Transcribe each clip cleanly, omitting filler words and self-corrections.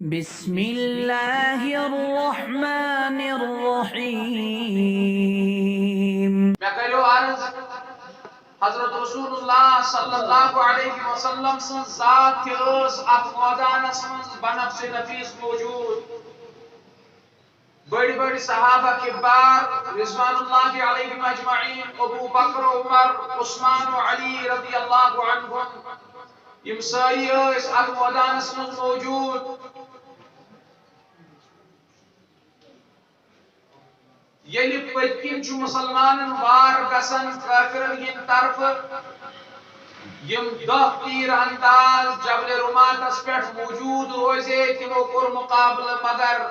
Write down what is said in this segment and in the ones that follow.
بسم اللہ الرحمن الرحیم میں کرو عرض حضرت رسول اللہ صلی اللہ علیہ وسلم سن ذات کے اس افغانس من بنفس نفیس موجود بڑی بڑی صحابہ کبار رضوان اللہ علیہم اجمعین ابو بکر عمر عثمان و علی رضی اللہ عنہم یم ساری اس افغانس من موجود یلی پتکن چھ مسلمانن وار گسن کافرن ہند طرف یم دہ تیر انداز جبل رماتس پہ موجود روزے تمو کور مقابل مگر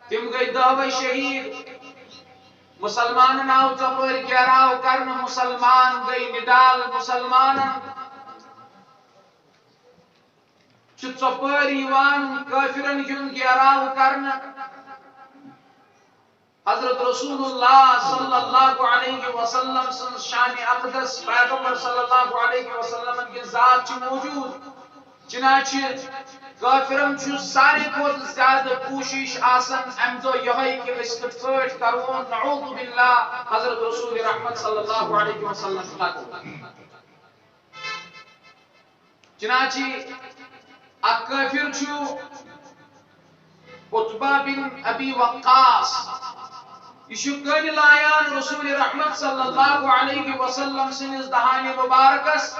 تم گئی دہوے شہید مسلمان آو ژپر گیراو کرن مسلمان گئی نڈال مسلمان ژپر یوان کافرن ہند گیراو کرن حضرت رسول اللہ صلی اللہ علیہ وسلم سن شان اقدس پیغمبر صلی اللہ علیہ وسلم کی ذات چھ موجود چنانچہ کافرن چھ ساری کھوت زیادہ کوشش آسن ام دو یہی کہ اس پٹ کرون نعوذ باللہ حضرت رسول رحمت صلی اللہ علیہ وسلم چنانچہ کافر چھ عتبہ بن ابی وقاص یہ لایان رسول رحمت صلی اللہ علیہ وسلم سنس دہانی مبارکس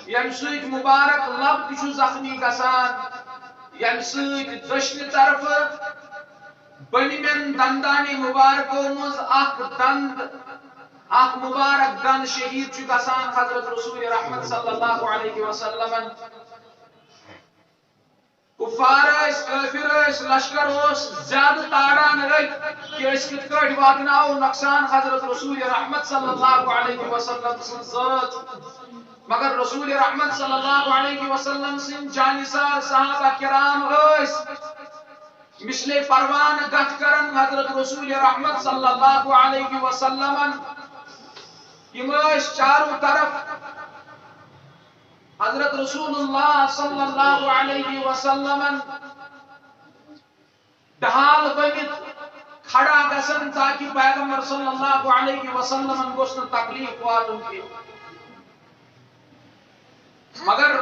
یم سۭتۍ مبارک لب تہ زخمی گسان یم سۭتۍ دشنہِ طرف بنمین دندانی مبارکو مز دند اخ مبارک دند شہید چھ گسان حضرت رسول رحمت صلی اللہ علیہ وسلم کفار کافر لشکر زیادہ تاران رت کہ اس کت کٹ واتناو نقصان حضرت رسول رحمت صلی اللہ علیہ وسلم سن ذات مگر رسول رحمت صلی اللہ علیہ وسلم سن جانثار صحابہ کرام مثل پروان گت کرن حضرت رسول رحمت صلی اللہ علیہ وسلم یم چاروں طرف حضرت رسول اللہ صلی اللہ علیہ وسلم ڈھال بنت کھڑا گسن تاکہ پیغمبر صلی اللہ علیہ وسلم گوشن تکلیف واتن کی مگر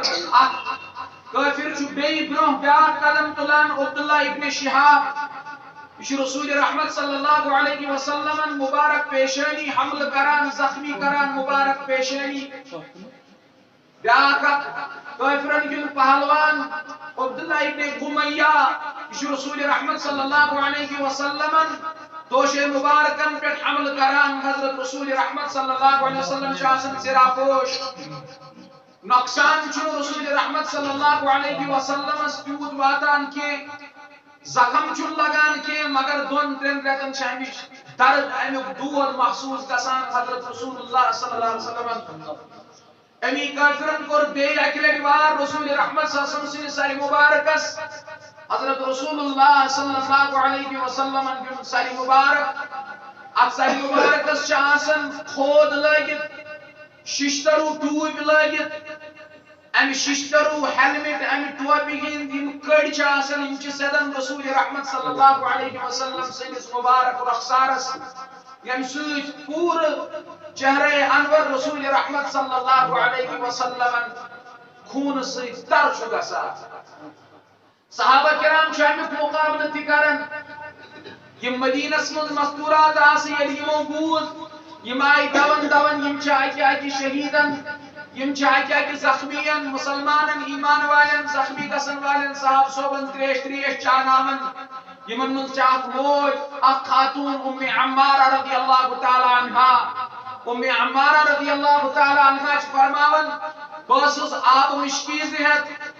کافر چھ بی برہ بیاکھ قدم تلان عبداللہ ابن شہاب یہ رسول رحمت صلی اللہ علیہ وسلم مبارک پیشانی حمل کران زخمی کران مبارک پیشانی کافرن کن پہلوان عبداللہ ابن قمیہ یہ رسول رحمت صلی اللہ علیہ وسلم دوشے مبارکن پہ حمل کران حضرت رسول رحمت صلی اللہ علیہ وسلم شاسن سرا پوش نقصان چھو رسول رحمت صلی اللہ علیہ وسلم تیوت واتان کے زخم چھو لگان کے مگر دون ترین ریتن شامش درد امیک دود محسوس گسان حضرت رسول اللہ صلی اللہ علیہ وسلم امی کافرن کور بے اکیلے وار رسول رحمت صلی اللہ علیہ وسلم ساری مبارکس حضرت رسول اللہ صلی اللہ علیہ وسلم کی ساری مبارک اب ساری مبارکس شاسن خود لگت ششترو ٹوب لگت امی ششترو ہیلمٹ امی ٹوپی ہند یم کڑ چاسن یم سدن رسول رحمت صلی اللہ علیہ وسلم سنس مبارک رخسارس یم سۭتۍ پور چہرے انور رسول رحمت صلی اللہ علیہ وسلم خون سۭتۍ تر چھ گژھان صحابہ کرام چھ امیک مقابلہ تہ کران یم مدینس من مذکورات آسہ ییٚلہِ یمو بوٗز یم آئی دون دون یم چھ اکہ اکہ شہیدن یم چھ اکہ اکہ زخمین مسلمانن ایمان والن زخمی گسن والن صاحب صوبن تریش تریش چاناون یمن من چاک موج اخ خاتون ام عمارہ رضی اللہ تعالی عنہا ام عمارہ رضی اللہ تعالی عنہا چھ فرماون بہسس آب مشکیز ہت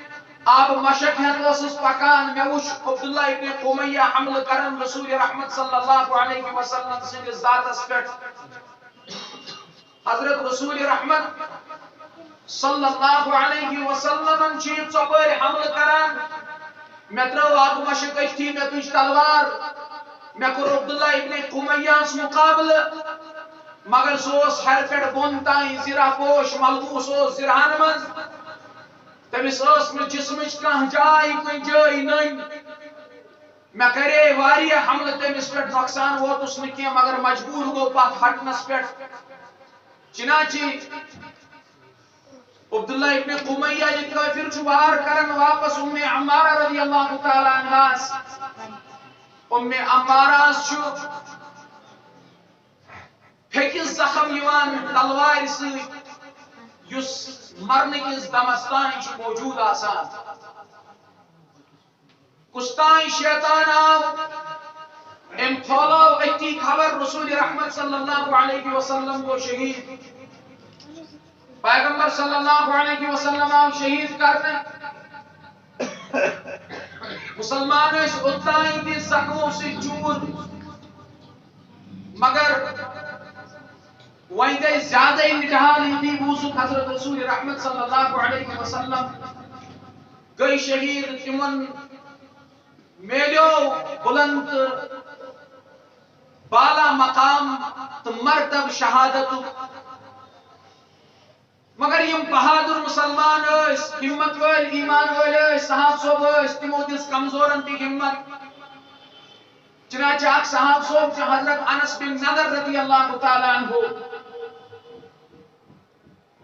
آب مشک ہت بہسس پکان میں وچھ عبداللہ ابن قمیہ حمل کرن رسول رحمت صلی اللہ علیہ وسلم سندس ذاتس پہ حضرت رسول رحمت صلی اللہ علیہ وسلم چھ ژپر حمل کران میں ترو آب مشک اتھی میں تج تلوار میں کور عبداللہ ابن قمیہ مقابلہ مگر سوس ہر پہ بون تائیں زرہ پوش ملبوس زرہن من تمس میں جسمچ کھانا جائے کن جائے نن میں کرے واریہ حملہ تمس پہ نقصان ووتس نہ مگر مجبور گو پت ہٹنس پہ چنانچہ عبداللہ ابن قمیہ یہ کافر چھ وار کرن واپس ام عمارہ رضی اللہ تعالی عنہا ام عمارہ چھ پھیکس زخم یوان تلوار ست یس مرنے کس دمستان چھ موجود آسان کستان شیطان آو ام پھولو اتی خبر رسول رحمت صلی اللہ علیہ وسلم کو شہید پیغمبر صلی اللہ علیہ وسلم آو شہید کرنے مسلمان اس اتائیں کی زخموں سے چور مگر وہیں گئی زیادہ انتحال ہی بوسک حضرت رسول رحمت صلی اللہ علیہ وسلم گئی شہید تمن میلیو بلند بالا مقام تو مرتب شہادت مگر یم بہادر مسلمان اس ہمت ول ایمان ول صحاب صوب اس تمو دس کمزورن کی ہمت چنانچہ اک صحاب صوب حضرت انس بن نضر رضی اللہ تعالی عنہ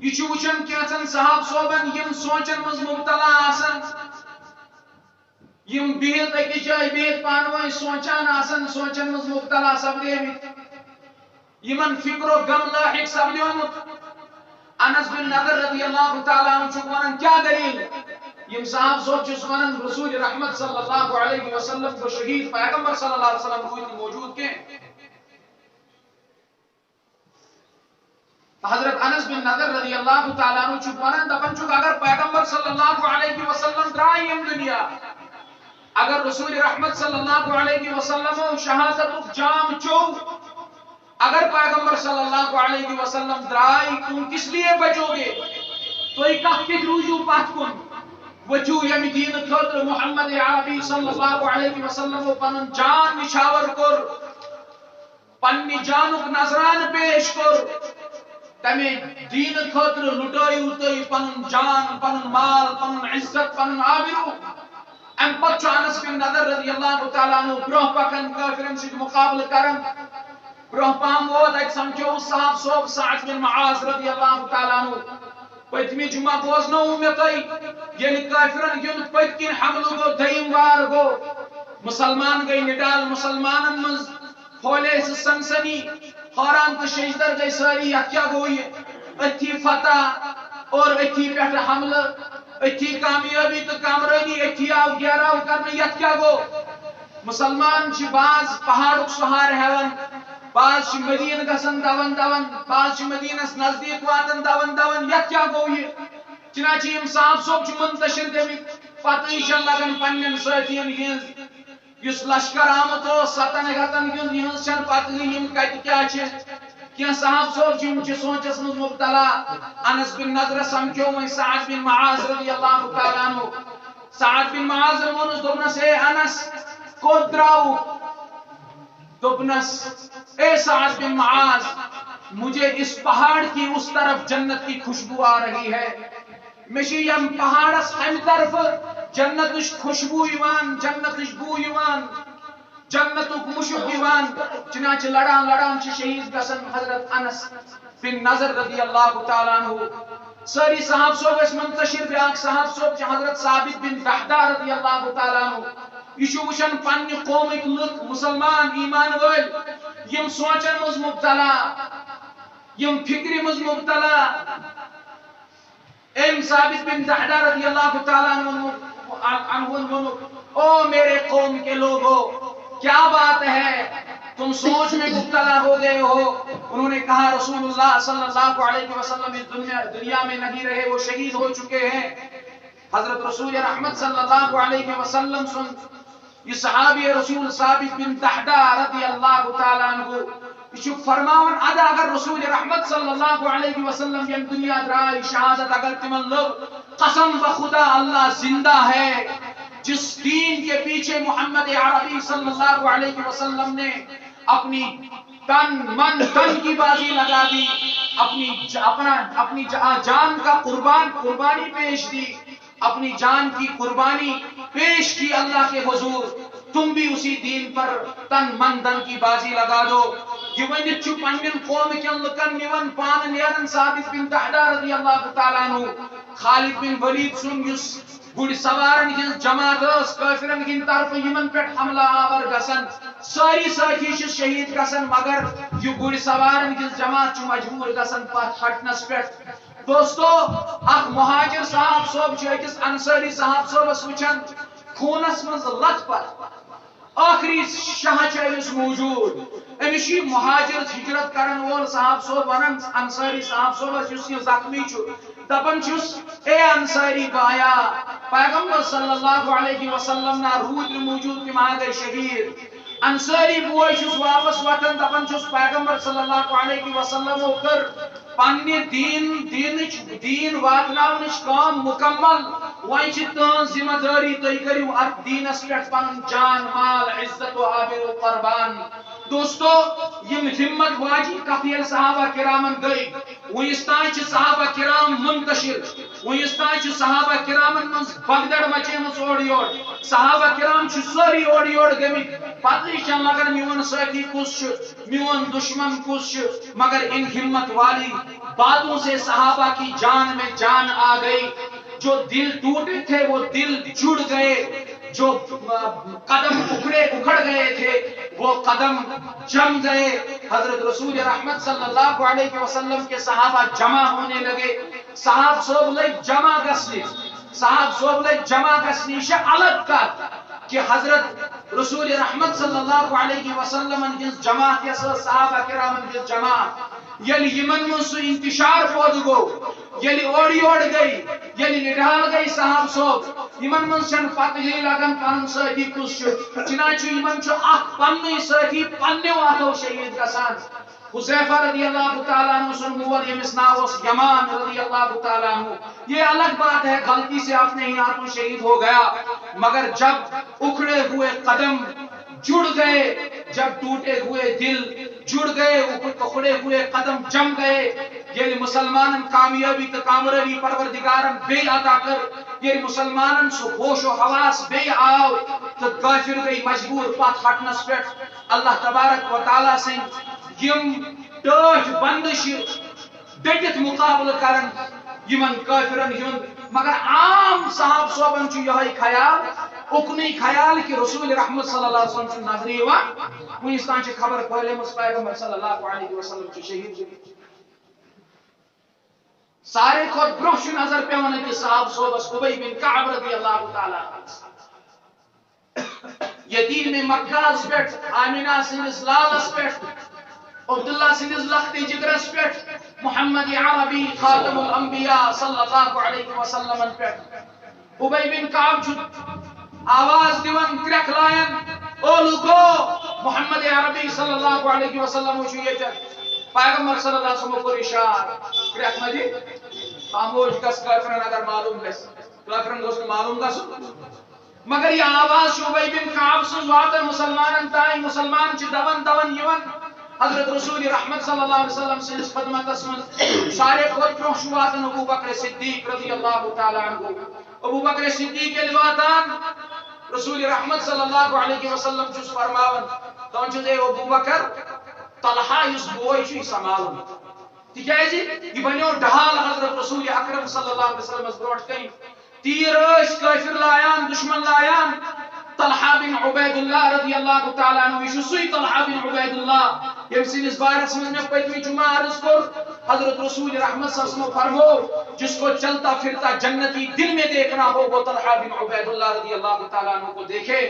یہ وچن کیچن صحاب صوبن یم سوچن مز مبتلا آسن یم بہت اکس جائے بہت پانوئی سوچان آسن سوچن مز مبتلا سپدے یمن فکر و غم لاحق سپدیومت انس بن نضر رضی اللہ تعالی عنہ چھ ونان کیا دلیل یم صاحب صوب چھ ونان رسول رحمت صلی اللہ علیہ وسلم کو شہید پیغمبر صلی اللہ علیہ وسلم کو موجود کے حضرت انس بن نضر رضی اللہ تعالی عنہ چھ ونان دپن چھ اگر پیغمبر صلی اللہ علیہ وسلم درائے یم دنیا اگر رسول رحمت صلی اللہ علیہ وسلم شہادت جام چو اگر پیغمبر صلی اللہ علیہ وسلم درائی تم کس لیے بچو گے تو ایک کہت روجو پات کن وچو یم دین خطر محمد عربی صلی اللہ علیہ وسلم پنن جان نشاور کر پنی جانک نظران پیش کر تمہیں دین خطر لٹائی اتائی پنن جان پنن مال پنن عزت پنن آبرو ام پتچو انس بن نضر رضی اللہ تعالیٰ عنہ بروہ پکن کافرن سے مقابل کرن بروہ پام ووت ایک سمجھو صاحب صوب سعد بن معاذ رضی اللہ تعالیٰ عنہ پتمی جمعہ بوزنو امیتائی یعنی کافرن یون پتکن حملو گو دھیم وار گو مسلمان گئی نڈال مسلمان مز پھولے سے سنسنی خوران تو شیشدر گئی ساری کیا گوئی اتھی فتح اور اتھی پیٹھ حمل اتھی کامیابی تو کامرانی اتھی آو گیراو کرنے یت کیا گو مسلمان چھ باز پہاڑک سہار ہیون باز چھ مدین گسن دون دون باز چھ مدینس نزدیک واتن دون دون یت کیا گو یہ چنانچہ یم صاحب صوب چھ منتشر گمت پتہ چھ لگن پنن ساتھین ہنز یس لشکر آمت ہو ستن گتن ہنز چھن پتہ یم کت کیا چھ کیا صاحب صوب چھ سوچس مز مبتلا انس بن نضر سمجھو میں سعد بن معاذ رضی اللہ تعالی عنہ سعد بن معاذ ونس دوبنس اے انس کو دراو دوبنس اے سعد بن معاذ مجھے اس پہاڑ کی اس طرف جنت کی خوشبو آ رہی ہے مشی یم پہاڑس ہم طرف جنت خوشبو ایوان جنت بو ایوان جنت مشک ایوان چنانچہ لڑان لڑان چھ شہید گسن حضرت انس بن نضر رضی اللہ تعالی عنہ ساری صحاب صوب اس منتشر بیاک صحاب صوب چھ حضرت ثابت بن دحدہ رضی اللہ تعالی عنہ یہ وچن پنہ قومک لک مسلمان ایمان ول یم سوچن مز مبتلا یم فکری مز مبتلا ام ثابت بن دحدہ رضی اللہ تعالی عنہ او میرے قوم کے لوگوں کیا بات ہے تم سوچ میں مبتلا ہو گئے ہو انہوں نے کہا رسول اللہ صلی اللہ علیہ وسلم اس دنیا میں نہیں رہے وہ شہید ہو چکے ہیں حضرت رسول رحمت صلی اللہ علیہ وسلم سن یہ صحابی رسول ثابت بن دحدہ رضی اللہ تعالی عنہ یہ فرماون ادا اگر رسول رحمت صلی اللہ علیہ وسلم یم دنیا درائی شہادت اگر تمن لوگ قسم بخدا اللہ زندہ ہے جس دین کے پیچھے محمد عربی صلی اللہ علیہ وسلم نے اپنی تن من تن کی بازی لگا دی اپنی جان کا قربانی پیش دی اپنی جان کی قربانی پیش کی اللہ کے حضور تم بھی اسی دین پر تن من دن کی بازی لگا دو. یہ ونت چھ پنن قوم کین لکن نیون پان نیرن ثابت بن دحدہ رضی اللہ تعالی عنہ خالد بن ولید سن یس گڑ سوارن ہن جماعت اس کافرن ہن طرف یمن پہ حملہ آور گسن ساری ساتھی چھ شہید گسن مگر یہ گڑ سوارن ہن جماعت چھ مجبور گسن پتھ ہٹنس پہ. دوستو اخ مہاجر صاحب صوب چھ اکس انصاری صاحب صوبس وچھن خونس مز لت پت آخری شاہ چیس موجود امس مہاجر ہجرت کرن وول صاحب صوب ونان انصاری صاحب صوبس اس زخمی دپان چھس اے انصاری بایا پیغمبر صلی اللہ علیہ وسلم نا رود موجود تم آ گئے شہید. انصاری بوئے چھس واپس وطن دپان چھس پیغمبر صلی اللہ علیہ وسلم کر پنہ دین واتناونچ کام مکمل وۄنۍ چھِ تہنٛز ذمہ دٲری تُہۍ کٔرِو اتھ دیٖنس پٮ۪ٹھ پنُن جان مال عزت و آبر و قربان. دوستو یم ہمت واجی کتھ ییٚلہِ صحابہ کرامن گٔے وُنِس تانۍ چھِ صحابہ کرام منتشر وُنِس تانۍ چھِ صحابہ کرامن منٛز بگدڑ مچیمٕژ اورٕ یور صحابہ کرام چھِ سٲری اورٕ یور گٔمٕتۍ پتہٕ چھنہٕ لگان میون سٲتھی کُس چھُ میون دشمن کُس چھُ مگر ان ہمت والی باتوں سے صحابہ کی جان میں جان آ گئی. جو دل ٹوٹے تھے وہ دل جڑ گئے جو قدم اکھڑ گئے تھے وہ قدم جم گئے. حضرت رسول رحمت صلی اللہ علیہ وسلم کے صحابہ جمع ہونے لگے. صحاب صوب لگ جمع گسنی صحاب صوب لگ جمع گسنی الگ کت کہ حضرت رسول رحمت صلی اللہ علیہ وسلم ہز جماعت یس صحابہ کرامن ہز جماعت یل یمن من سہ انتشار پود گو یل اور یور گئی یل نڈال گئی صحاب صوب یمن من چھن پتہ ہی لگان پن ساتھی کس چنانچہ یمن اخ پنی ساتھی پنو اتھو شہید گسان. حذیفہ رضی اللہ تعالیٰ عنہ سن مول یمس ناو اس یمان رضی اللہ تعالیٰ عنہ. یہ الگ بات ہے غلطی سے اپنے ہی ہاتھوں شہید ہو گیا مگر جب اکھڑے ہوئے قدم جڑ گئے جب ٹوٹے ہوئے دل جڑ گئے اکھڑے ہوئے قدم جم گئے یہ مسلمان کامیابی تو کامرابی پروردگارن بے عطا کر یہ مسلمان سو ہوش و حواس بے آو تو کافر گئی مجبور پات ہٹنس پہ. اللہ تبارک و تعالیٰ سے یم ٹاٹ بندش ڈٹت مقابلہ کرن یمن کافرن ہند مگر عام صاحب صوبن یہ خیال اکنی خیال کہ رسول رحمت صلی اللہ علیہ وسلم نظر یوان ونس تان خبر پھیلے پیغمبر صلی اللہ علیہ وسلم شہید گئی. سارے کھت برہ نظر پیوان کہ صاحب صوبس ابی بن کعب رضی اللہ تعالیٰ یتیم مکاز پہ آمینہ سندس لالس پہ عبداللہ سندس لخت جگرس پہ محمد عربی خاتم الانبیاء صلی اللہ علیہ وسلم پہ ابی بن کعب آواز دیوان کرک لائن او لوگو محمد عربی صلی اللہ علیہ وسلم پیغمبر صلی اللہ علیہ وسلم کو اشار کرک مجھے خاموش کس کافرن اگر معلوم گس کافرن گوس معلوم گس مگر یہ آواز ابی بن کعب سن واتن مسلمانن تائیں مسلمان چھ دون یون حضرت رسول رحمت صلی اللہ علیہ وسلم سے خدمت اسمن سارے کھت برہ واتن ابو بکر صدیق رضی اللہ تعالی عنہ. ابو بکر صدیق کے واتان رسول رحمت صلی اللہ علیہ وسلم چھ فرماون دون چھ اے ابو بکر طلحہ اس بوئی چھ سنبھالن تکیازِ یہ بنیو ڈھال حضرت رسول اکرم صلی اللہ علیہ وسلم برونٹ کئی تیر اس کافر لایان دشمن لایان طلحہ بن عبید اللہ رضی اللہ تعالیٰ عنہ یہ سوئی طلحہ بن عبید اللہ یم سندس بارس میں پتمی جمعہ عرض کر حضرت رسول رحمت صلی اللہ علیہ وسلم فرمو جس کو چلتا پھرتا جنتی دل میں دیکھنا ہو وہ طلحہ بن عبید اللہ رضی اللہ تعالیٰ عنہ کو دیکھے.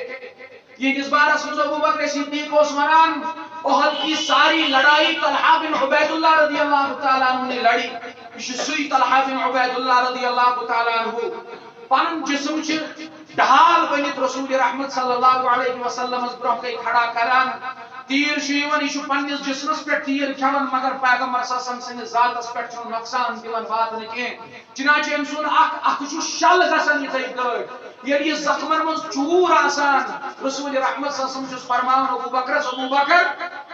یہ جس بارس میں ابو بکر صدیق کو عثمان احد کی ساری لڑائی طلحہ بن عبید اللہ رضی اللہ تعالیٰ عنہ نے لڑی. یہ سوئی طلحہ بن عبید اللہ رضی اللہ تعالیٰ عنہ پن جسم ڈھال بنت رسول رحمت صلی اللہ علیہ وسلم برہ کئی کھڑا کران تیر شیون یہ پنس جسمس پہ تیر کھان مگر پیغمبر صلی اللہ علیہ وسلم سندس ذاتس پہ نقصان دان وات کی چنانچہ ام سن اخ شل گسان اتھے گٲڑ ییٚلہِ یہ زخمن من چور آسان رسول رحمت صلی اللہ علیہ وسلم فرمان ابو بکر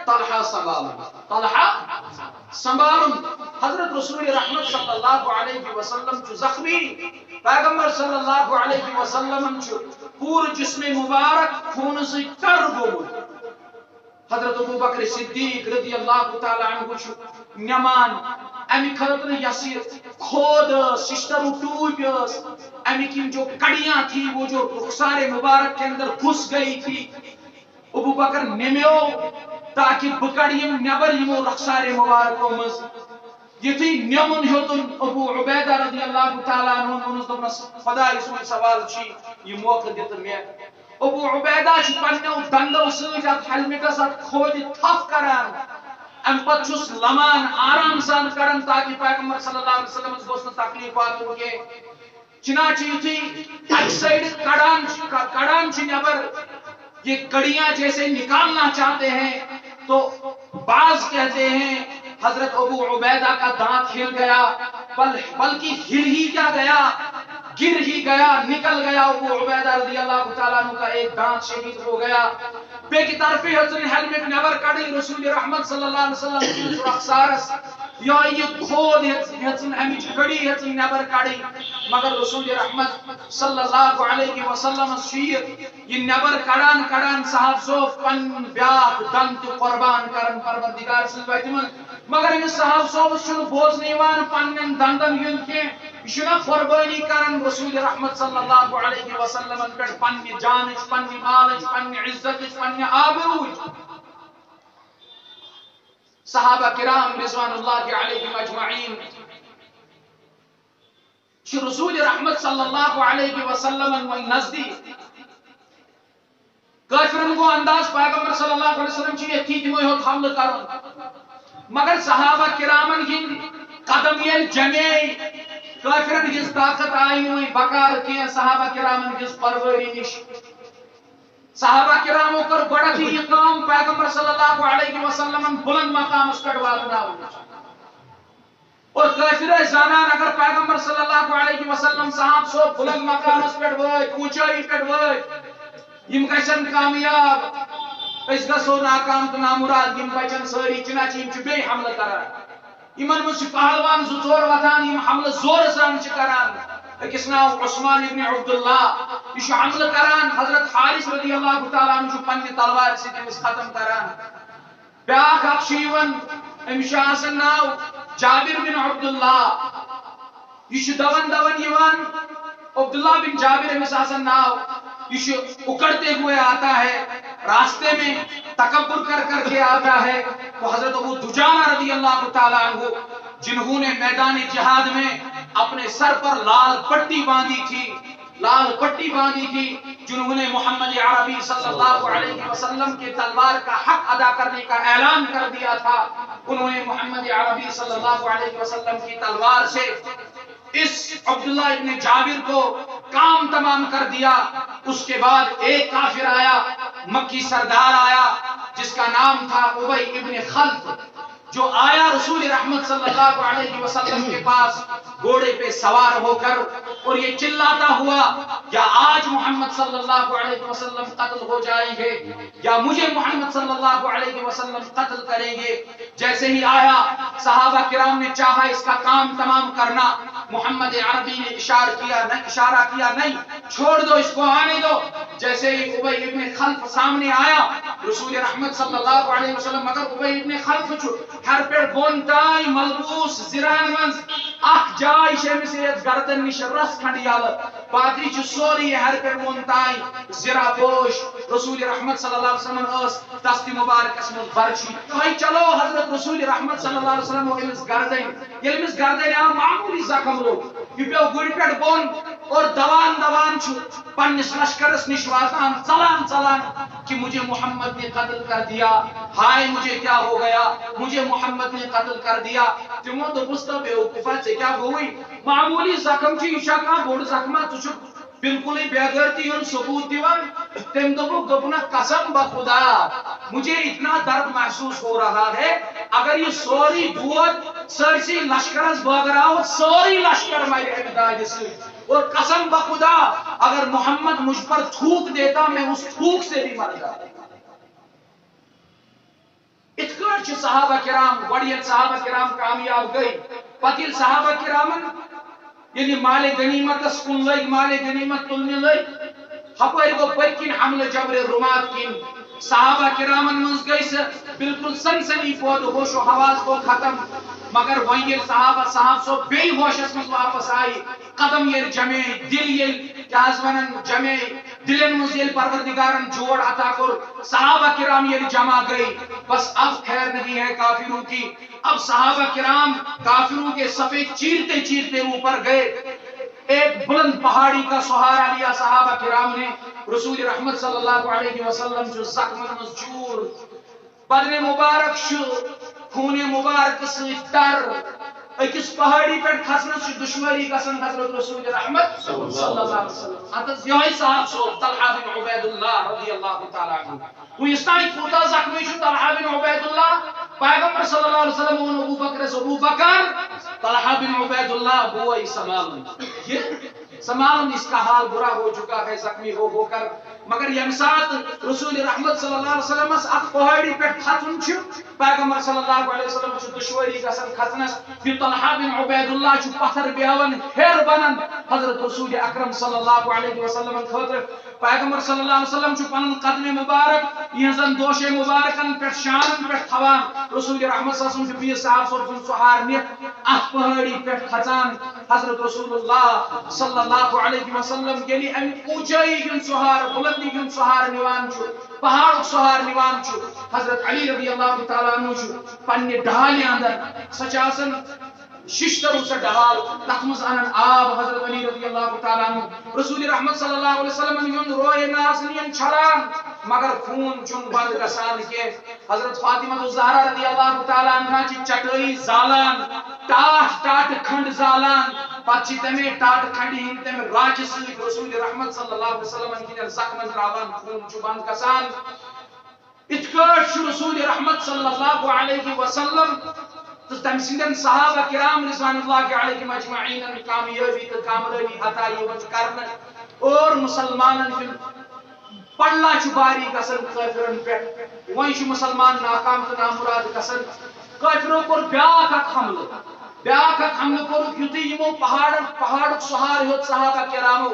طلحہ سنبھالن حضرت رسول رحمت صلی اللہ علیہ وسلم زخمی پیغمبر صلی اللہ علیہ وسلم پور جسم مبارک خون سے تر گومت. حضرت ابو بکر صدیق رضی اللہ تعالی عنہ نمان امی خاطر یسی کھود سسٹر ٹوب امی کی جو کڑیاں تھی وہ جو رخسار مبارک کے اندر گھس گئی تھی. ابو بکر نمیو تاکہ بکڑیم نبر یمو رخسار مبارکو مز یتھی نیمن ہیوتن ابو عبیدہ رضی اللہ تعالی عنہ ونس دپنس خدا اسم سوال چھی یہ موقع دت میں. ابو عبیدہ چھ پنو دندو سۭتۍ ات ہیلمٹس ات کھود تھپ کران ام پت چھس لمان آرام سان کران تاکہ پیغمبر صلی اللہ علیہ وسلم گوس نہ تکلیف واتن کے. چنانچہ یتھی اک سائڈ کڑان چھ نبر یہ کڑیاں جیسے نکالنا چاہتے ہیں تو بعض کہتے ہیں حضرت ابو عبیدہ کا دانت ہل گیا بلکہ ہل ہی کیا گیا گر ہی گیا نکل گیا. ابو عبیدہ رضی اللہ تعالیٰ عنہ کا ایک دانت شہید ہو گیا. بے کی طرف ہیچن ہیلمٹ نیبر کڑی رسول رحمت صلی اللہ علیہ وسلم کی رخسارس یا یہ کھود ہیچن امیچ کڑی ہیچن نیبر کڑی مگر رسول رحمت صلی اللہ علیہ وسلم شیر یہ نیبر کڑان کڑان صاحب صوف پن بیاک دنت قربان کرن پروردگار سلویت من مگر ان صاحب صوف شنو بوز نیوان پنن دندن یون کے شنو قربانی کرن رسول رحمت صلی اللہ علیہ وسلم پر پنی جانش پنی مالش پنی عزتش پنی آبروش. صحابہ کرام رضوان اللہ علیہم اجمعین رسول رحمت صلی اللہ علیہ وسلم نزدیک کافرن کو انداز پیغمبر صلی اللہ علیہ وسلم چیئے تھی تمہیں ہوت حمل کرن مگر صحابہ کرامن ہن قدم یل جمعی کافرن ہز طاقت آئی ہوئی بکار کیا صحابہ کرامن ہز پروری نش. صحابہ کراموں کر گڑک یہ کام پیغمبر صلی اللہ علیہ وسلم بلند مقام اس پر واتنا اور کافر زانان اگر پیغمبر صلی اللہ علیہ وسلم صاحب سو بلند مقام اس پر وات اونچائی پر وات یم گژھن کامیاب اس گژھو ناکام تو نامراد یم بچن ساری چنانچہ یم چھ بیٚیہِ حملہ کران یمن مجھ پہلوان زٕ ژور وتھان یم حملہ زور سان چھ کران. اکس ناو عثمان ابن عبداللہ یہ حملہ کران حضرت حارث رضی اللہ تعالیٰ عنہ پنہ تلوار سے تمس ختم کران. بیاکھ اکھ چھ یوان امس آسان ناو جابر بن عبداللہ یہ دون دون یوان عبداللہ بن جابر امس آسان ناو یہ اکڑتے ہوئے آتا ہے راستے میں تکبر کر کر کے آتا ہے. تو حضرت ابو دجانہ رضی اللہ تعالیٰ عنہ جنہوں نے میدان جہاد میں اپنے سر پر لال پٹی باندھی تھی جنہوں نے محمد عربی صلی اللہ علیہ وسلم کے تلوار کا حق ادا کرنے کا اعلان کر دیا تھا انہوں نے محمد عربی صلی اللہ علیہ وسلم کی تلوار سے اس عبداللہ ابن جابر کو کام تمام کر دیا. اس کے بعد ایک کافر آیا مکی سردار آیا جس کا نام تھا ابی ابن خلف جو آیا رسول رحمت صلی اللہ علیہ وسلم کے پاس گھوڑے پہ سوار ہو کر اور یہ چلاتا ہوا یا آج محمد صلی اللہ علیہ وسلم قتل ہو جائیں گے یا مجھے محمد صلی اللہ علیہ وسلم قتل کریں گے. جیسے ہی آیا صحابہ کرام نے چاہا اس کا کام تمام کرنا. محمد عربی نے اشارہ کیا نہیں چھوڑ دو اس کو آنے دو. جیسے ہی ابی ابن خلف سامنے آیا رسول رحمت صلی اللہ علیہ وسلم مگر ابی ابن خلف ہر پہ بون تائی ملبوس زران منز اخ جائے شمس گردن نش رس کھنڈ یل باقی چھ سوری ہر پہ بون تائی زرا پوش. رسول رحمت صلی اللہ علیہ وسلم اس دست مبارک اسم برچی تو چلو حضرت رسول رحمت صلی اللہ علیہ وسلم امس گردن آ معمولی زخم لوگ یہ پیو گڑ پہ بون اور دوان پنس لشکرس نش واتان ژلان کہ مجھے محمد نے قتل کر دیا. ہائے مجھے کیا ہو گیا مجھے محمد نے قتل کر دیا. تمو دوپس تو بیوقوفا ژے کیا گوئی معمولی زخم چھ یہ چھا کانٛہہ بوڑ زخما ژٕ چھُکھ بالکل بے غیرتی ہن ثبوت دیوان. تم دوپن قسم بخدا مجھے اتنا درد محسوس ہو رہا ہے اگر یہ سوری دود سرسی لشکرس بٲگراو سوری لشکر مرِ امہِ دادِ سۭتۍ اور قسم بخدا اگر محمد مجھ پر تھوک دیتا میں اس تھوک سے بھی مر جاتا. اتکار چھ صحابہ کرام گوڑیت صحابہ کرام کامیاب گئی پتیل صحابہ کرامن یعنی مال غنیمت کن لگ مال غنیمت تلنے لگ ہپر گو پتکن حملہ جبر رمات کن صحابہ کرامن من گئی بالکل سنسنی پود ہوش و حواس گو ختم مگر وہیں صحاب سو بے ہوشس من واپس آئی قدم یل جمع دل یل کیا ونن جمع دلن مز یل پروردگارن جوڑ عطا کر صحابہ کرام یل جمع گئی بس اب خیر نہیں ہے کافروں کی اب صحابہ کرام کافروں کے صفے چیرتے چیرتے اوپر گئے ایک بلند پہاڑی کا سہارا لیا صحابہ کرام نے رسول رحمت صلی اللہ علیہ وسلم جو زخم مزجور بدن مبارک شو خون مبارک سر اکس پہاڑی پہ کھسنس دشواری گسن حضرت رسول رحمت صلی اللہ علیہ وسلم اتس یہ صاحب سو طلحہ بن عبید اللہ رضی اللہ تعالی عنہ اس تائیں کوتا زخمی چھو طلحہ بن عبید اللہ پیغمبر صلی اللہ علیہ وسلم اور ابو بکر طلحہ بن عبید اللہ بوئی سمال سمال اس کا حال برا ہو چکا ہے زخمی ہو کر مگر یم سات رسول رحمت صلی اللہ علیہ وسلم ات پہاڑی پہ کھسن پیغمبر صلی اللہ علیہ وسلم دشواری گسن کھسنس پھر طلحہ بن عبید اللہ پتھر بیاون ہیر بنن حضرت رسول اکرم صلی اللہ علیہ وسلم خاطر پیغمبر صلی اللہ علیہ وسلم پن قدم مبارک یہ دوش مبارکن پہ شانن پہ تھوان رسول رحمت صلی اللہ علیہ وسلم پیر صاحب صاحب سہار نت ات پہاڑی پہ کھسان حضرت رسول اللہ صلی اللہ علیہ وسلم یعنی ام اونچائی ہن سہار بلندی ہن سہار نیوان پہاڑ سہار نیوان حضرت علی رضی اللہ تعالیٰ عنہ پنہ ڈھال اندر سچاسن ششترو سے ڈھال تخمز انن آب حضرت علی رضی اللہ تعالیٰ عنہ رسول رحمت صلی اللہ علیہ وسلم یون روئے نازنین چھڑان مگر خون چون بند گسان کے حضرت فاطمہ الزہرا رضی اللہ تعالیٰ عنہ چی چٹائی زالان ٹاٹ کھنڈ زالان پچی تمہیں ٹاٹ کھنڈی ہن تمہیں راج سیک رسول رحمت صلی اللہ علیہ وسلم کی زخم راوان خون چو بند گسان اتکاش رسول رحمت صلی اللہ علیہ وسلم تم سندن صحابہ کرام رضوان اللہ علیہم اجمعین کامیابی تو کامرانی عطا یوان کرنا اور مسلمانن کی پڑلا چباری گسن کافرن پہ وہیں مسلمان ناکام تو نامراد گسن کافروں کو بیاک حملہ کور یوتی یمو پہاڑ سہار ہوت صحابہ کرامو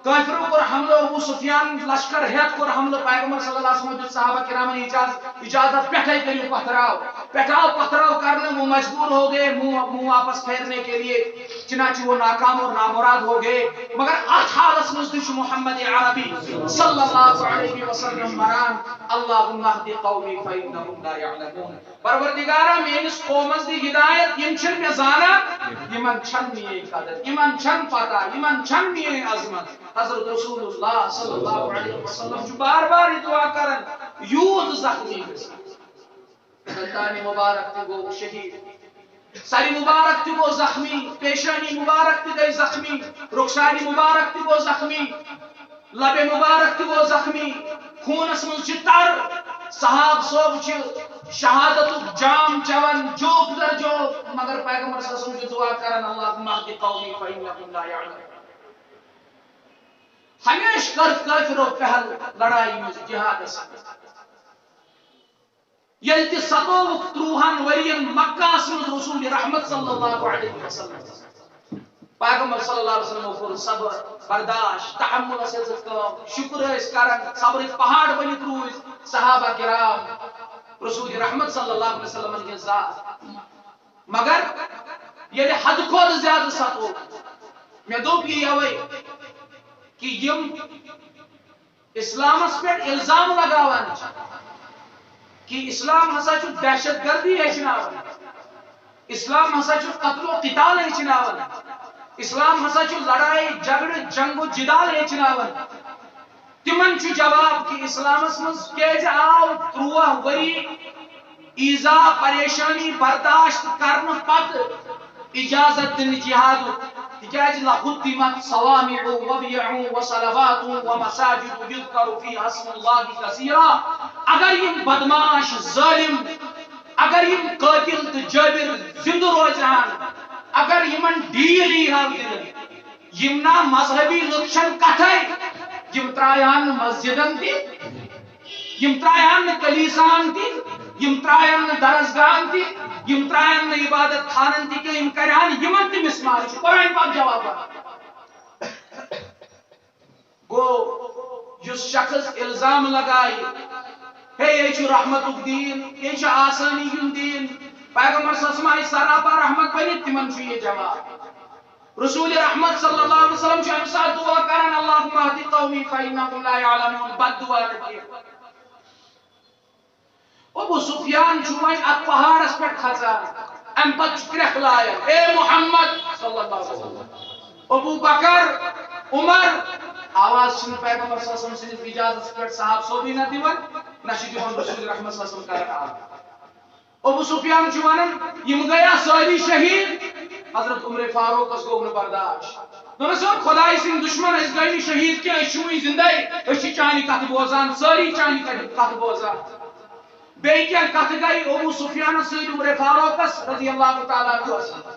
کافروں کو حملہ ابو سفیان لشکر ہیت کو حملہ پیغمبر صلی اللہ علیہ وسلم صحابہ کرام نے اجازت پٹھائی کریو پتھراؤ کرنے وہ مجبور ہو گئے منہ واپس پھیرنے کے لیے چنانچہ وہ ناکام اور نامراد ہو گئے مگر حالس مزدش محمد عربی صلی اللہ علیہ وسلم مران اللہم اہدی قومی فإنہم لا یعلمون پروردگارہ میرس قومس دی ہدایت یم چھن میں زانا یمن چھن میے قدر یمن چھن پتا یمن چھن میے عظمت حضرت رسول اللہ صلی اللہ علیہ وسلم جو بار بار دعا کرن یود زخمی دندان مبارک تی گو شہید سری مبارک تی گو زخمی پیشانی مبارک تی گئی زخمی رخساری مبارک تی گو زخمی لب مبارک تی گو زخمی خون اسمل چتر صحاب صوب چھ شہادت جام چون جوک در جوک مگر پیغمبر صلی اللہ علیہ وسلم دعا کرن اللہم اہدی قومی فإنہم لا یعلمون ہمیش کافرو پہل لڑائی میں جہاد یلتی 37 ورین مکہ اسمد رسول رحمت صلی اللہ علیہ وسلم پیغمبر صلی اللہ علیہ وسلم کو صبر برداشت تحمل سے شکر اس کرن صبر پہاڑ بنی روز صحابہ کرام رسول رحمت صلی اللہ علیہ وسلم کے ذات مگر یہ حد کھول زیادہ ستو میں دو بھی ہوئی کہ یم اسلام اس پر الزام لگاوان کہ اسلام ہسا چھو دہشت گردی ہیچناون اسلام ہسا چھو قتل و قتال ہیچناون اسلام ہسا چھو لڑائی جھگڑ جنگ و جدال ہیچناون تمن چھو جواب کہ اسلام اسمز کیج آو 30 وری ایزا پریشانی برداشت کرن پت اجازت دن جہاد تکیاج لخدمت صوامع وبیع وصلوات ومساجد یذکر فیها اسم اللہ کثیرا اگر یہ بدماش ظالم اگر یہ قاتل تو جابر زندہ روزان اگر یمن ڈیل یمنا مذہبی لکشن کتھائی یم ترایان مسجدن تی یم ترایان کلیسان تی یم ترائن درسگاہن تی یم ترائن عبادت خانن تی کہ یم کران یمن تی مسمار قرآن پاک جواب گو یس شخص الزام لگائی ہے یہ رحمت الدین یہ آسانی ہند دین پیغمبر صلی اللہ علیہ وسلم سراپا رحمت بنی تمن یہ جواب رسول رحمت صلی اللہ علیہ وسلم امہ سات دعا کران اللہم اہدی قومی فإنہم لا یعلمون بد دعا رکھیے ابو سفیان وین ات پہاڑس پہ کھسان ام پتہ کرکھ لائن اے محمد صلی اللہ علیہ وسلم ابو بکر عمر آواز چھ پیغمبر صلی اللہ علیہ وسلم سن اجازت پہ صاحب صوبی نہ دیون نہ دیون رسول رحمت صلی اللہ علیہ وسلم کران ابو سفیان ونان یم گیا ساری شہید حضرت عمر فاروق اس گو برداشت دونوں سب خدای سن دشمن اس گئی شہید کے اشوی زندہ اچھی چانی کت بوزان ساری چانی کت بوزان بی کیا کت گئی ابو سفیان سید عمر فاروق رضی اللہ تعالیٰ عنہ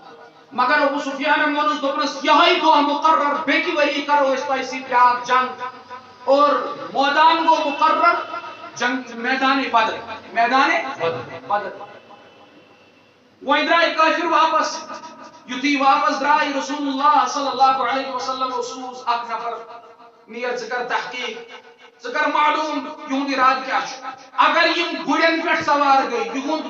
مگر ابو سفیان ونس دوپنس یہی دو مقرر بیکی وری کرو اس پہ سی پیار جنگ اور میدان گو مقرر جنگ میدان بدر وہیں درائے کافر واپس یتی واپس درائے رسول اللہ صلی اللہ علیہ وسلم رسول اک نفر نیت ذکر تحقیق ذکر معلوم یہود اراد کیا اگر یہ گڑین پہ سوار گئی یہود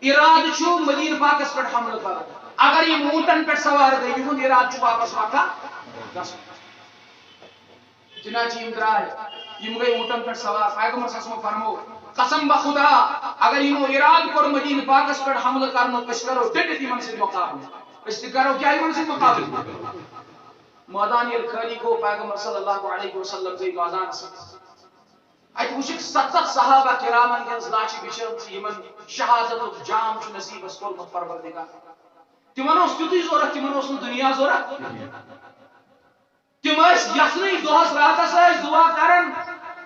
اراد چھو مدینہ پاکس پہ حمل کر اگر یہ اونٹن پہ سوار گئی یہود اراد چھو واپس مکہ چنانچہ یم درائے یم گئی اونٹن پہ سوار پیغمبر صلی اللہ علیہ وسلم فرمو قسم بخدا اگر یمو اراد کر مدینہ پاکس پہ حمل کرنو کش کرو ڈٹ یمن سے مقابلہ اس کرو کیا یمن سے مقابلہ میدان خالی کو پیغمبر صلی اللہ علیہ وسلم گئی میدان سے ات وچک 70 صحابہ کرامن ہنز لاش بشر یمن شہادت جام چھ نصیب اس کو پروردگار تمن اس تیوتی ضرورت تمن اس دنیا ضرورت تم یخنی دہس راتس دعا کرن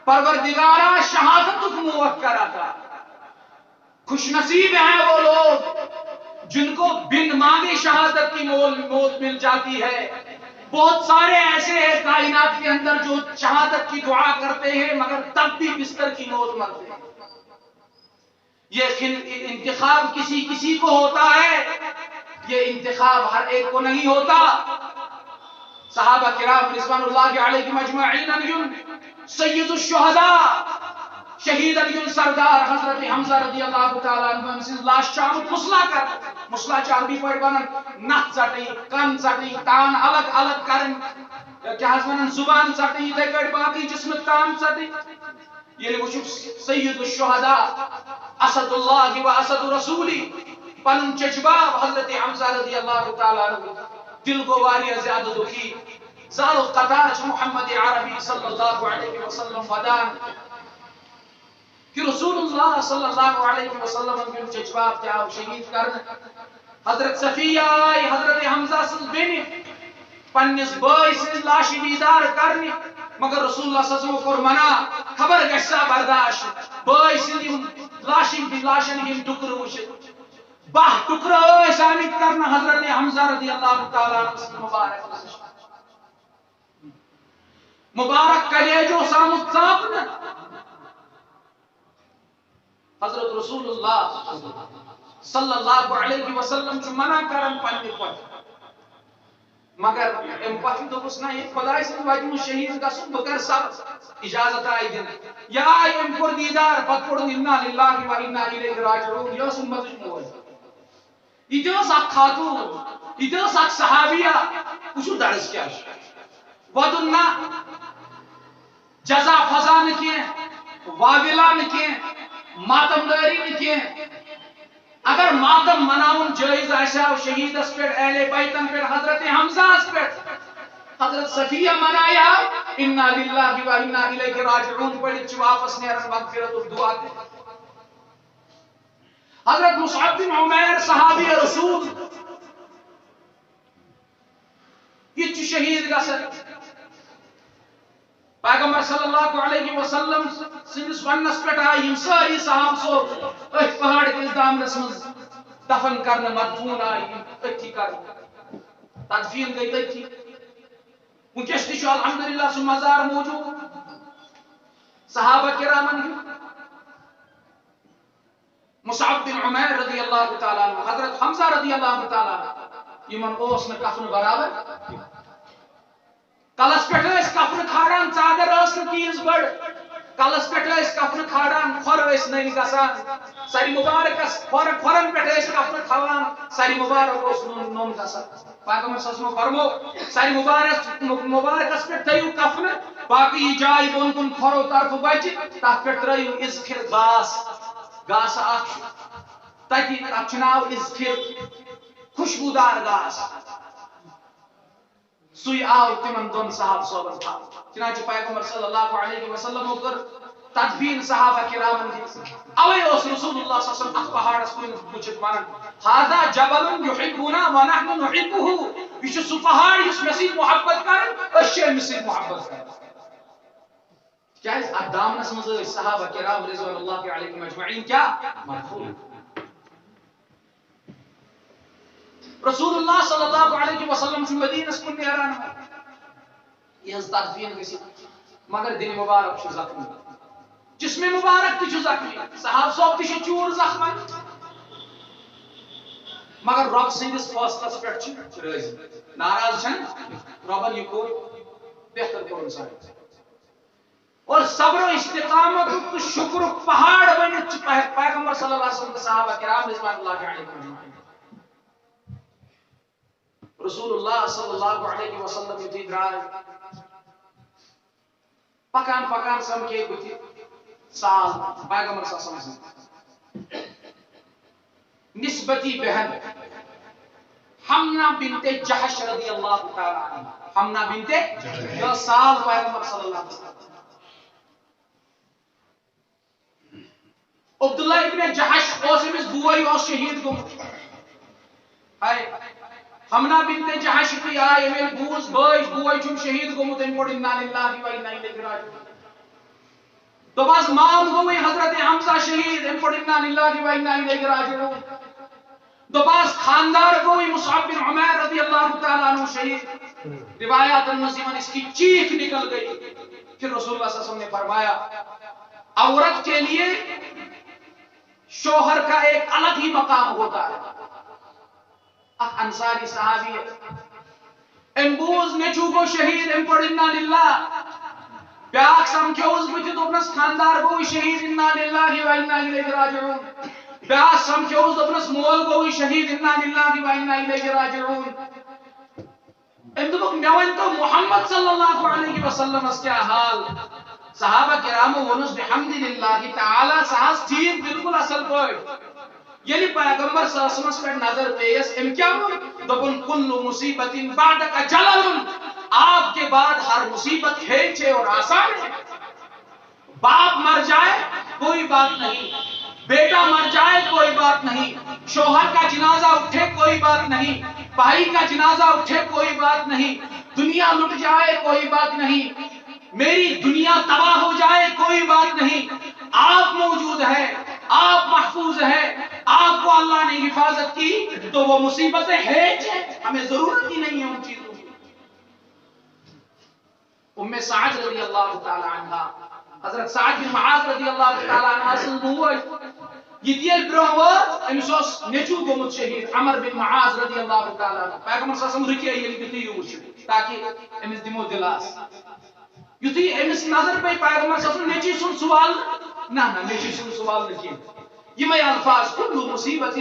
پروردگارا شہادت موقع تھا خوش نصیب ہیں وہ لوگ جن کو بن مانگے شہادت کی موت مل جاتی ہے بہت سارے ایسے ہیں کائنات کے اندر جو شہادت کی دعا کرتے ہیں مگر تب بھی بستر کی موت مرتے ہیں یہ انتخاب کسی کو ہوتا ہے یہ انتخاب ہر ایک کو نہیں ہوتا صحابہ کرام رضوان اللہ علیہم اجمعین سید الشہداء شہید علی سردار حضرت حمزہ رضی اللہ تعالیٰ عنہ سے لاش چاہت مسلا چاہبی پڑھ بنن نت چٹی کن چٹی تان الگ الگ کرن کیا ونن زبان چٹی اتھے کٹ باقی جسم تان چٹی یہ وچ سید الشہداء اسد اللہ و اسد رسولی پنن چچباب حضرت حمزہ رضی اللہ تعالیٰ عنہ دل کو واریہ زیادہ دکھی زال القطار محمد عربی صلی اللہ علیہ وسلم ودان کہ رسول اللہ صلی اللہ علیہ وسلم کے چچباب کیا شہید کرن حضرت صفیہ آئی حضرت حمزہ سن بینی پنیس بائی سن لاشی بیدار کرنی مگر رسول اللہ صلی اللہ علیہ وسلم کو منع خبر گشتا برداشت بائی سن لاشن ہم ٹکر وشت باہ ٹکر آئی سامت کرنا حضرت حمزہ رضی اللہ تعالیٰ عنہ مبارک کلیجو سامت سامنا حضرت رسول اللہ صلی اللہ علیہ وسلم چھ منع کرن پنی پت مگر ام پت دوس نہ یہ خدای سن وجہ شہید گسن بکر سب اجازت آئی دن یا ام پر دیدار پت پڑھ انا للہ و انا الیہ راجعون یا سمت موج ایتوس اک خاتون ایتوس اک صحابیہ وچو درس کیا ودن نہ جزا فضا نکیں واولا نکیں ماتم داری نکیں اگر ماتم مناون جائز آشا شہید اس پر اہل بیتن پر حضرت حمزہ اس پر حضرت صفیہ منایا انا للہ و انا الیہ راجعون پڑھ چھ واپس نیرن مغفرت دعا دے حضرت مصعب بن عمیر صحابی رسول یہ شہید گسن پیغمبر صلی اللہ علیہ وسلم سنس ونس پہ آئی ساری صحاب سو ات پہاڑ کے دامنس من دفن کرنے مدفون آئی اتھی کرنے تدفین گئی اتھی ونکس تہ الحمدللہ سہ مزار موجود صحابہ کرامن مصعب بن عمیر رضی اللہ تعالیٰ عنہ، حضرت حمزہ رضی اللہ تعالیٰ عنہ، یمن اوس نہ کفن برابر کلس پہ کفن کھاران چادر ٲس نہٕ تیٖژ بٔڑ کلس پہ کفن کھاران کھۄر ٲسۍ نٔنۍ گژھان سری مبارکس کھۄرن پہ کفن کھوان سری مبارک اوس نوٚن گژھان پیغمبر صلی اللہ علیہ وسلم فرمو سری مبارکس پہ تھٲیِو کفن باقی یہ جاے بۄن کُن کھۄرو طرفہٕ بچہِ تتھ پہ ترٲیِو اِزخِر گاسہٕ اکھ تتہِ تتھ چھُ ناو اِزخِر خوشبودار گاس سُے آو تمن دۄن صحابہ صٲبن تھاونہٕ چنانچہ پیغمبر صلی اللہ علیہ وسلم کر تدفین صحابہ کرامن اوے اوس رسول اللہ صلی اللہ علیہ وسلم اتھ پہاڑس کن وچھت ونان ھذا جبل يحبنا ونحن نحبه یہ سہ پہاڑ یس مے سۭتۍ محبت کران أسۍ چھِ أمِس سۭتۍ محبت کران کیاز اتھ دامنس منٛز ٲسۍ صحابہ کرام رضوان اللہ علیہم اجمعین کیا مدفون رسول اللہ صلی اللہ علیہ وسلم مدینس کن نیران یہ تدفین گژھِتھ مگر دل مبارک چھ زخمی جسم مبارک تہ زخمی صحابہ صاحب تہ چور زخمن مگر رب سندس فاصلس پہ راضی ناراض چھن ربن یہ کور بہتر کور سارے اور صبر و استقامت تو شکر پہاڑ بنت پیغمبر صلی اللہ علیہ وسلم صحابہ کرام رضوان اللہ علیہم رسول اللہ صلی اللہ علیہ وسلم یتھی درائے پکان پکان سمکھے بتھی سال پیغمبر صلی اللہ علیہ وسلم نسبتی بہن حمنا بنت جحش رضی اللہ تعالی عنہ حمنا بنت یہ سال پیغمبر صلی اللہ علیہ وسلم عبداللہ ابن جحش اس امس بوئی اس شہید گومت ہائے حمنا بنت جحش کی آئے میل بوز بوئی چھم شہید گومت ان پڑھ انا للہ و انا الیہ راجعون تو بس مام گوئی حضرت حمزہ شہید ان پڑھ انا للہ و انا الیہ راجعون تو بس خاندار گوئی مصعب بن عمیر رضی اللہ تعالیٰ عنہ شہید روایات المسلمان اس کی چیخ نکل گئی پھر رسول اللہ صلی اللہ علیہ وسلم نے فرمایا عورت کے لیے شوہر کا ایک الگ ہی مقام ہوتا ہے انصاری صحابی امبوز نیچو گو شہید ام پڑھ انا للہ بیاک سمکھوز بچ دوپنس خاندار گو شہید انا للہ و انا الیہ راجعون بیاک سمکھوز دوپنس مول گو شہید انا للہ و انا الیہ راجعون ام دوپک میون تو محمد صلی اللہ علیہ وسلم اس کیا حال صحابہ کرام ونس بحمد للہ تعالی سہس ٹھیک بالکل اصل پٲٹھۍ یعنی پیغمبر صلی اللہ علیہ وسلم پر نظر پیس ام کیا دبن کل مصیبت بعدک جلل آپ کے بعد ہر مصیبت کھینچے اور آسان ہے باپ مر جائے کوئی بات نہیں بیٹا مر جائے کوئی بات نہیں شوہر کا جنازہ اٹھے کوئی بات نہیں بھائی کا جنازہ اٹھے کوئی بات نہیں دنیا لٹ جائے کوئی بات نہیں میری دنیا تباہ ہو جائے کوئی بات نہیں آپ موجود ہیں آپ محفوظ ہیں آپ کو اللہ نے حفاظت کی تو وہ مصیبتیں ہیں ہمیں ضرورت ہی نہیں ہے ان چیزوں کی ام سعد رضی اللہ تعالی عنہ حضرت سعد بن معاذ رضی اللہ تعالی عنہ سن بوئی یہ دیل برو امس نیچو گومت شہید عمر بن معاذ رضی اللہ تعالی عنہ پیغمبر صلی اللہ علیہ وسلم رکے یلی دتی یوش تاکہ امس دمو دلاس یتھی امس نظر پہ پیغمبر صلی اللہ علیہ وسلم نیچی سن سوال نہ نیچی سن سوال نہیں یہ میں الفاظ کل مصیبت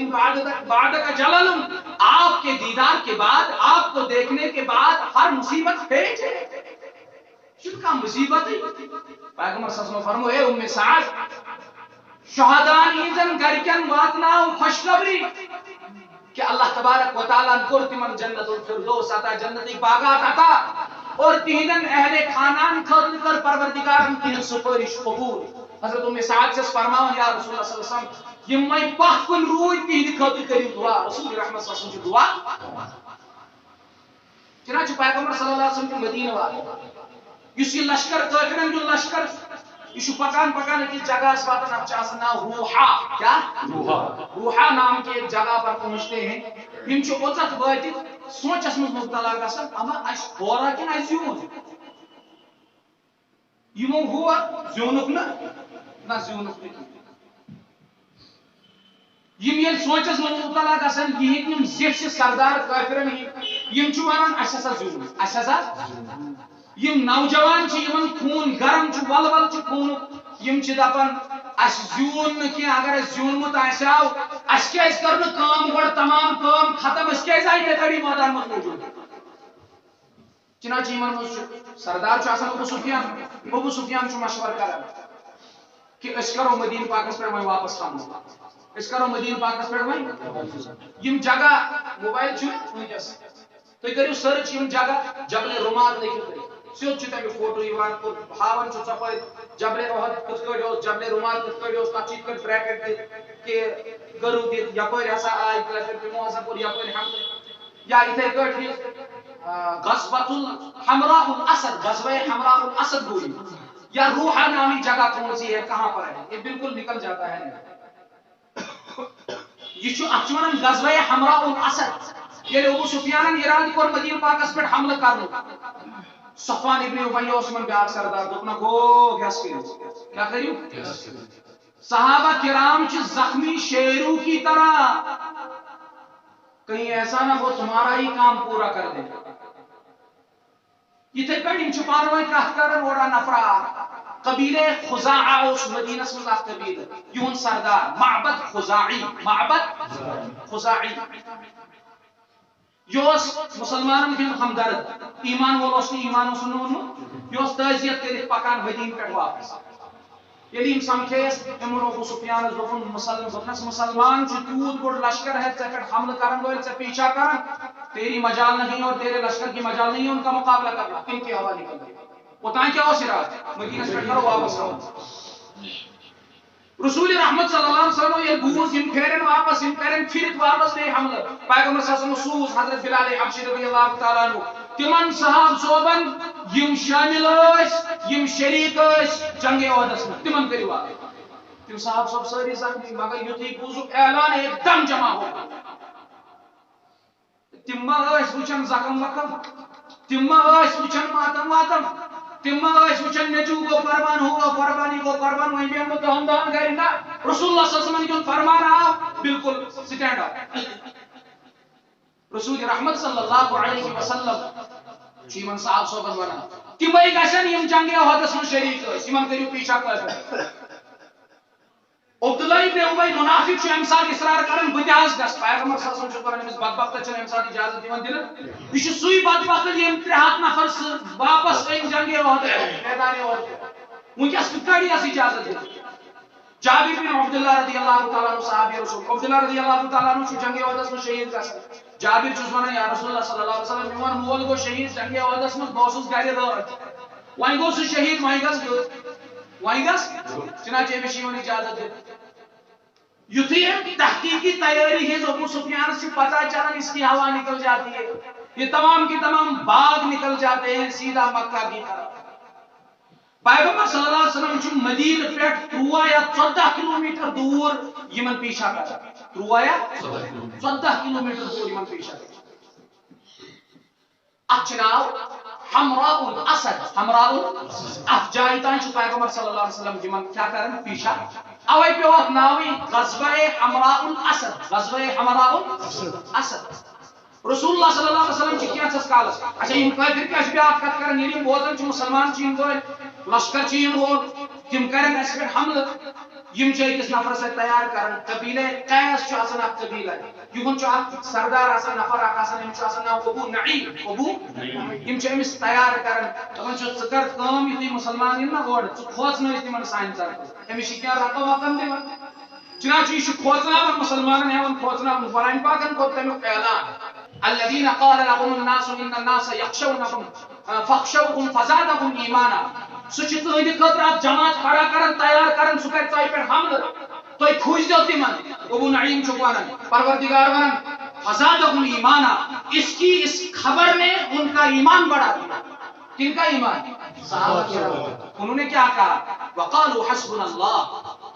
بعدک جلل آپ کے دیدار کے بعد آپ کو دیکھنے کے بعد ہر مصیبت پھیج ہے شد کا مصیبت ہے پیغمبر صلی اللہ علیہ وسلم فرمو اے ام سعد شہدان ایزن گرکن واتناو خوشخبری کہ اللہ تبارک و تعالیٰ کور تمن جنت الفردوس عطا جنتی باغات عطا اور تہندن اہل خاندان خاطر کر پروردگارن کی سفارش قبول حضرت ام سعد سے فرماؤ یا رسول اللہ صلی اللہ علیہ وسلم یہ میں پاک کن روی تہند خاطر کری دعا رسول رحمت صلی اللہ علیہ وسلم کی دعا چنانچہ پیغمبر صلی اللہ علیہ وسلم کی مدینہ والے یہ لشکر کافرن جو لشکر یہ پکان پکان ایک جگہ اس بات اب چاہتا نام روحا کیا روحا نام کی ایک جگہ پر پہنچتے ہیں ہم چھو اوزت باتی سوچ اس مبتلا گسن اما اس ہورا کن اس زیون یمو ہوا زیونک نہ زیونک یم یل سوچس من مطلع گژھن یہندۍ یم زیچھ سردار کافرن یم چھ ونان اَسہِ ہسا زیوٗن اَسہِ ہسا یم نوجوان چھ یمن خوٗن گرم چھ ولول چھ خوٗنُک یم چھ دپان اَسہِ زیوٗن نہٕ کینٛہہ اگر اَسہِ زیوٗنمُت آسیو اَسہِ کیازِ کٔر نہٕ کٲم گۄڈٕ تمام کٲم ختم أسۍ کیازِ آیہِ یِتھے کٔنی مٲدان منٛز موٗجوٗد چنانچہ یمن منٛز چھ سردار چھ آسان ابو سفیان چھ مشورٕ کران کہ أسۍ کرو مدیٖنہ پاکس پٮ۪ٹھ وۄنۍ واپس حملہٕ أسۍ کرو مدیٖنہ پاکس پٮ۪ٹھ وۄنۍ یم جگہ موبائل چھ ونکس تُہۍ کٔرِو سرچ یم جگہ جبل رماد لیکھِو تُہۍ سیوٚد چھُ تمیُک فوٹو یِوان ہاوان چھُ ژۄپٲرۍ جبل احد کِتھ کٲٹھۍ اوس جبل رماد کِتھ کٲٹھۍ اوس تتھ چھِ یِتھ کٲٹھۍ بریکٹ دِتھ کہ گرو دِتھ یپٲرۍ ہسا آے کٲفر تِمو ہسا کوٚر یپٲرۍ حملہٕ یا یِتھے کٲٹھۍ غزوۃ الحمراء الاسد غزوہ حمراء الاسد ہوئی یا روحا نامی جگہ کون سی ہے کہاں پر ہے یہ بالکل نکل جاتا ہے یہ چھو اتھ ونان غزوہ حمراء الاسد ییٚلہِ ابو سفیانن ارادٕ کوٚر مدیٖنہ پاکس پٮ۪ٹھ حملہٕ کرنُک صفوان ابن امیہ اوس یِمن بیاکھ سردار دوٚپنکھ گوٚو ہیٚس کٔرِو کیٛاہ کٔرِو صحابہ کرام چھِ زخمی شیروں کی طرح کہیں ایسا نہ ہو تمہارا ہی کام پورا کر دے یتھے کٔنۍ چھِ پانہٕ ؤنۍ کتھ کران اورا نفرا قبیلے خزاعہ اوس مدینس منٛز اکھ قبیلہٕ یِہُنٛد سردار معبد خزاعی یہ مسلمانن ہند ہمدرد ایمان وول اوس ایمان اوس نونمُت یہ تعزیت کٔرِتھ پکان مدیٖنہ پٮ۪ٹھ واپس ییٚلہِ یِم سمکھییس یِمو ابو سفیانس دوٚپنس مسلمان چھُ تیوٗت بوٚڑ لشکر ہے ژےٚ پٮ۪ٹھ حملہٕ کرن وٲلۍ ژےٚ پیچھا کران تیری مجال نہیں اور تیرے لشکر کی مجال نہیں ان کا مقابلہ کرنا ان کے حوالے نکل گئے اوتان کیا اوس ارادٕ مدینس پٮ۪ٹھ کرو واپس رسول رحمت صلی اللہ علیہ وسلم یہ بوز یم پھیرن واپس یم کرن پھرت واپس بیٚیہِ حملہٕ پیغمبر صلی اللہ علیہ وسلم سوز حضرت بلال حبشی رضی اللہ تعالیٰ عنہ تمن صحاب صوبن یم شامل ٲسۍ یم شریک ٲسۍ جنگ عہدس منٛز تمن کٔرِو واپس تم صحاب صوب سٲری زخمی مگر یُتھُے بوٗزُکھ اعلان ایک دم جمع ہو تم ما ٲسۍ وٕچھان زخم وخم تم ما ٲسۍ وٕچھان ماتم واتم تم ما ٲسۍ وٕچھان نیٚچوٗ گوٚو قۄربان ہُہ گوٚو قۄربان یہِ گوٚو قۄربان وۄنۍ بیٚہمہٕ بہٕ دۄہن دۄہن گرِ نہ رسول اللہ صلی اللہ علیہ وسلم کیُن فرمان آو بالکل سٹینڈ اپ رسول رحمت صلی اللہ علیہ وسلم چھُ یِمن صحاب صوبن ونان تِمے گژھن یِم جنگِ عہدس منٛز شریٖک ٲسۍ یِمن کٔرِو پیچھا کٲفر عبداللہ ابن ابی منافق چھُ امہِ ساتہٕ اصرار کران بہٕ تہِ حظ گژھٕ پیغمبر صلی اللہ علیہ وسلم چھُ ونان أمِس بدبختس چھنہٕ امہِ ساتہٕ اجازت دِوان دِنہٕ یہِ چھُ سُے بدبخت ییٚمۍ 300 نفر واپس أنۍ جنگِ عہد میدان عہد وٕنکیٚس کِتھ کٔنۍ یِیَس اجازت دِنہٕ جابر بن عبداللہ رضی اللہ تعالیٰ عنہ صحابی رسول عبداللہ رضی اللہ تعالیٰ عنہ چھُ جنگِ عہدس منٛز شہید گژھان جابر چھُس ونان یا رسول اللہ صلی اللہ علیہ وسلم میون مول گوٚو شہید جنگِ عہدس منٛز بہٕ اوسُس گرِ رٲچھ وۄنۍ گوٚو سُہ شہید وۄنۍ گژھ چنانچہ أمِس چھِ یِوان اجازت دِنہٕ یُتھُے أمۍ تحقیقی تیاری ہِنٛز ابو سفیانس سے پتہ چلا اس کی ہوا نکل جاتی ہے یہ تمام کی تمام باغ نکل جاتے ہیں سیدھا مکہ کی طرف پیغمبر صلی اللہ علیہ وسلم چھُ مدیٖنہ پٮ۪ٹھ 13 یا 14 کلومیٹر دور یمن پیچھا کران 13 یا 14 کلومیٹر دور یمن پیچھا کران اتھ چھُ ناو حمراء الاسد اتھ جایہِ تانۍ چھُ پیغمبر صلی اللہ علیہ وسلم یمن کیا کران پیچھا اوے پیو اتھ ناوٕے غزوہ حمراء الاسد رسول اللہ صلی اللہ علیہ وسلم چھِ کینٛژس کالس اچھا یِم کٲفر کیٛاہ چھِ بیٛاکھ کتھ کران ییٚلہِ یِم بوزان چھِ مُسلمان چھِ یِم وٲلۍ لشکر چھِ یِم وول تِم کرن اَسہِ پٮ۪ٹھ حملہٕ یم چھِ أکِس نفرس سۭتۍ تیار کران قبیلے قیس چھُ آسان اکھ قبیلہ یِہُنٛد چھُ اکھ سردار آسان نفر اکھ آسان أمِس چھُ آسان ناو ابو نعیم یِم چھِ أمِس تیار کران دپان چھِ ژٕ کر کٲم یُتھُے مُسلمان یِن نا اورٕ ژٕ کھوژنٲیِتھ تِمن سانہِ طرفہٕ أمِس چھِ کینٛہہ رقم وقم دِوان چنانچہ یہِ چھُ کھوژناوان مُسلمانن ہٮ۪وان کھوژناوُن قرآن پاکن کوٚر تمیُک اعلان الذين قال لهم الناس ان الناس يخشونكم فاخشوهم فزادهم ایمانا سُہ چھُ تُہنٛدِ خٲطرٕ اکھ جماعت کھڑا کران تیار کران سُہ کرِ تۄہہِ پٮ۪ٹھ حملہٕ تُہۍ کھوٗژۍزیو تِمن ابو نعیم چھُکھ ونان پروردگار ونان فزادهم ایمانا اس خبر نے ان کا ایمان بڑھا دیا کن کا ایمان انہوں نے کیا کہا وقالوا حسبنا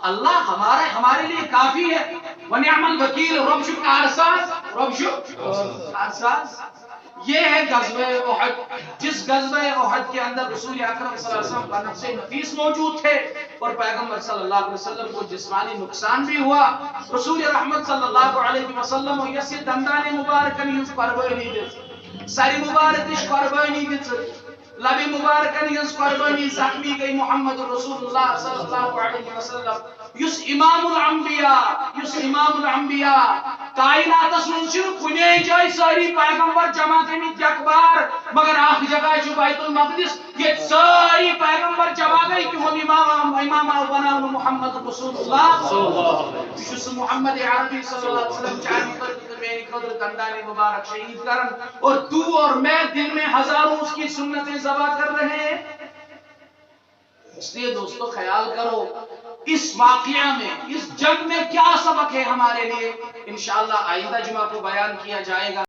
اللہ ہمارے لیے کافی ہے ونعم الوکیل رب شو کارساز یہ ہے غزوہ احد جس غزوہ احد کے اندر رسول اکرم صلی اللہ علیہ وسلم کا نفس نفیس موجود تھے اور پیغمبر صلی اللہ علیہ وسلم کو جسمانی نقصان بھی ہوا. رسول رحمت صلی اللہ علیہ وسلم یس دندان مبارکن ہز قربانی دِژ، سر مبارکش قربانی دِژ، لب مبارکن ہز قربانی زخمی گئی محمد رسول اللہ صلی اللہ علیہ وسلم یس امام الانبیاء کائنات من کنے جائے ساری پیغمبر جمع گئی اخبار مگر اخ جگہ بیت المقدس یہ ساری پیغمبر جمع گئی تہد امام بناو محمد رسول اللہ محمد عربی صلی اللہ علیہ وسلم چاہیے میری خاطر دندان مبارک شہید کرن اور تو اور میں دن میں ہزاروں اس کی سنتیں ذبح کر رہے ہیں. اس لیے دوستو خیال کرو اس واقعہ میں اس جنگ میں کیا سبق ہے ہمارے لیے. انشاءاللہ آئندہ جمعہ کو بیان کیا جائے گا.